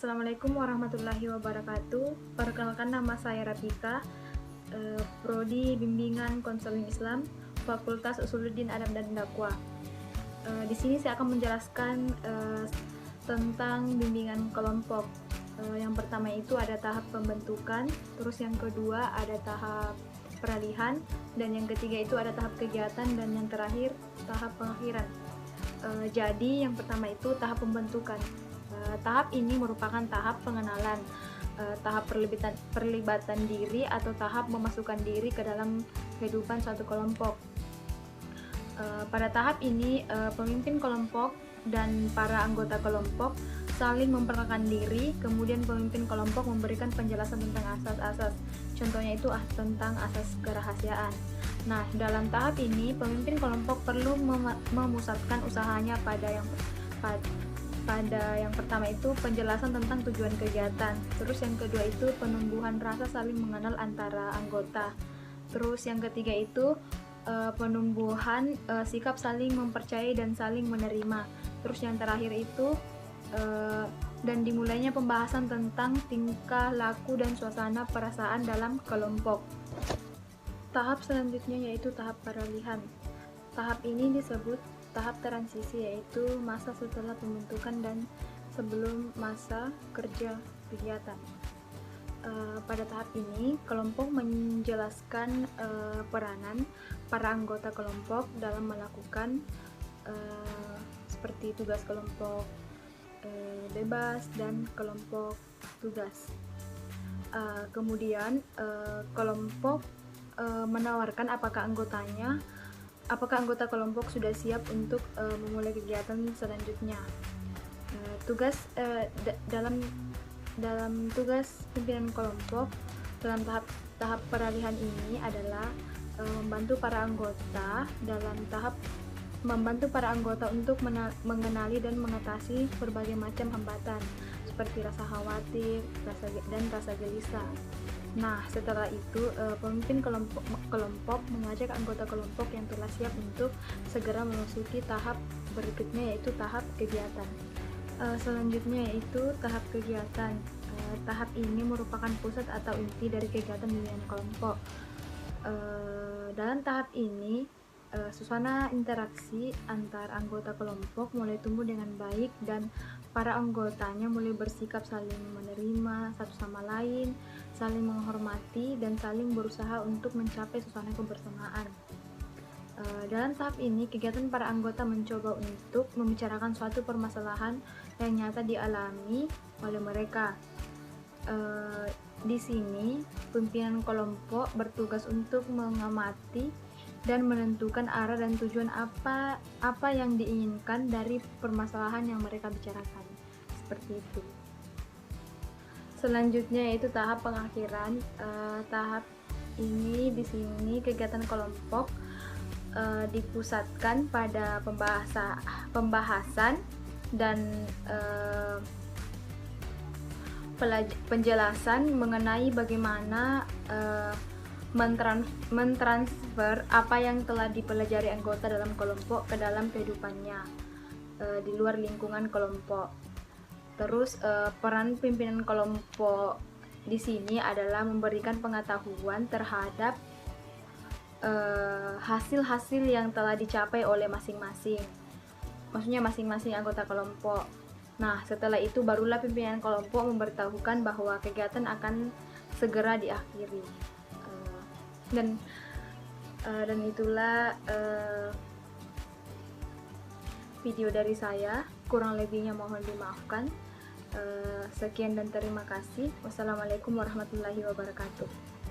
Assalamualaikum warahmatullahi wabarakatuh. Perkenalkan, nama saya Rafika, Prodi Bimbingan Konseling Islam, Fakultas Usuluddin Adab dan Dakwah. Di sini saya akan menjelaskan tentang bimbingan kelompok. Yang pertama itu ada tahap pembentukan, terus yang kedua ada tahap peralihan, dan yang ketiga itu ada tahap kegiatan, dan yang terakhir tahap pengakhiran. Jadi yang pertama itu tahap pembentukan. Tahap ini merupakan tahap pengenalan, tahap perlibatan diri atau tahap memasukkan diri ke dalam kehidupan suatu kelompok. Pada tahap ini pemimpin kelompok dan para anggota kelompok saling memperkenalkan diri, kemudian pemimpin kelompok memberikan penjelasan tentang asas-asas. Contohnya itu tentang asas kerahasiaan. Nah, dalam tahap ini pemimpin kelompok perlu memusatkan usahanya pada yang pertama itu penjelasan tentang tujuan kegiatan, terus yang kedua itu penumbuhan rasa saling mengenal antara anggota, terus yang ketiga itu penumbuhan sikap saling mempercayai dan saling menerima, terus yang terakhir itu dan dimulainya pembahasan tentang tingkah laku dan suasana perasaan dalam kelompok. Tahap selanjutnya yaitu tahap peralihan. Tahap ini disebut tahap transisi, yaitu masa setelah pembentukan dan sebelum masa kerja kegiatan. Pada tahap ini, kelompok menjelaskan peranan para anggota kelompok dalam melakukan seperti tugas kelompok bebas dan kelompok tugas. Kemudian kelompok menawarkan apakah anggota kelompok sudah siap untuk memulai kegiatan selanjutnya. Dalam tugas pimpinan kelompok dalam tahap peralihan ini adalah membantu para anggota untuk mengenali dan mengatasi berbagai macam hambatan seperti rasa khawatir, rasa gelisah. Nah, setelah itu pemimpin kelompok mengajak anggota kelompok yang telah siap untuk segera memasuki tahap berikutnya, yaitu tahap kegiatan. Selanjutnya yaitu tahap kegiatan. Tahap ini merupakan pusat atau inti dari kegiatan bimbingan kelompok. Dalam tahap ini suasana interaksi antar anggota kelompok mulai tumbuh dengan baik dan para anggotanya mulai bersikap saling menerima satu sama lain, saling menghormati, dan saling berusaha untuk mencapai suasana kebersamaan. Dalam tahap ini, kegiatan para anggota mencoba untuk membicarakan suatu permasalahan yang nyata dialami oleh mereka. Di sini, pimpinan kelompok bertugas untuk mengamati dan menentukan arah dan tujuan apa yang diinginkan dari permasalahan yang mereka bicarakan. Seperti itu. Selanjutnya yaitu tahap pengakhiran. Tahap ini di sini kegiatan kelompok dipusatkan pada pembahasan dan penjelasan mengenai bagaimana mentransfer apa yang telah dipelajari anggota dalam kelompok ke dalam kehidupannya di luar lingkungan kelompok. Terus peran pimpinan kelompok di sini adalah memberikan pengetahuan terhadap hasil-hasil yang telah dicapai oleh masing-masing anggota kelompok. Nah, setelah itu barulah pimpinan kelompok memberitahukan bahwa kegiatan akan segera diakhiri. Dan itulah video dari saya, kurang lebihnya mohon dimaafkan. Sekian dan terima kasih. Wassalamualaikum warahmatullahi wabarakatuh.